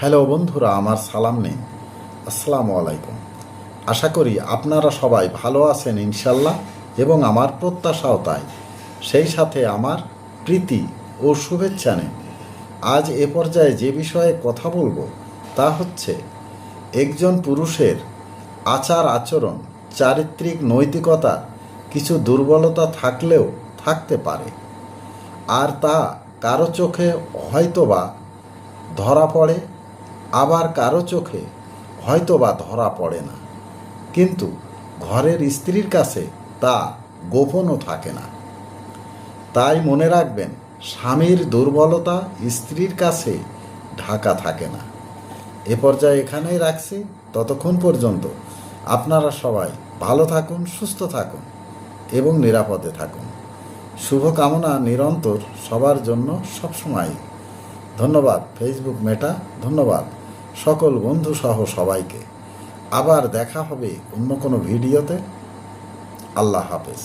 Hello বন্ধুরা, আমার সালাম নেই। আসসালামু আলাইকুম। আশা করি আপনারা সবাই ভালো আছেন ইনশাল্লাহ, এবং আমার প্রত্যাশাও তাই। সেই সাথে আমার প্রীতি ও শুভেচ্ছা নেই। আজ এ পর্যায়ে যে বিষয়ে কথা বলবো তা হচ্ছে একজন পুরুষের আচার আচরণ, চারিত্রিক নৈতিকতা কিছু দুর্বলতা থাকলেও থাকতে পারে, আর তা কারো চোখে হয়তোবা ধরা পড়ে, আবার কারো চোখে হয়তোবা ধরা পড়ে না। কিন্তু ঘরের স্ত্রীর কাছে তা গোপনও থাকে না। তাই মনে রাখবেন, স্বামীর দুর্বলতা স্ত্রীর কাছে ঢাকা থাকে না। এ পর্যায়ে এখানেই রাখছি। ততক্ষণ পর্যন্ত আপনারা সবাই ভালো থাকুন, সুস্থ থাকুন এবং নিরাপদে থাকুন। শুভকামনা নিরন্তর সবার জন্য সবসময়। ধন্যবাদ ফেসবুক মেটা, ধন্যবাদ সকল বন্ধু সহ সবাইকে। আবার দেখা হবে অন্য কোনো ভিডিওতে। আল্লাহ হাফেজ।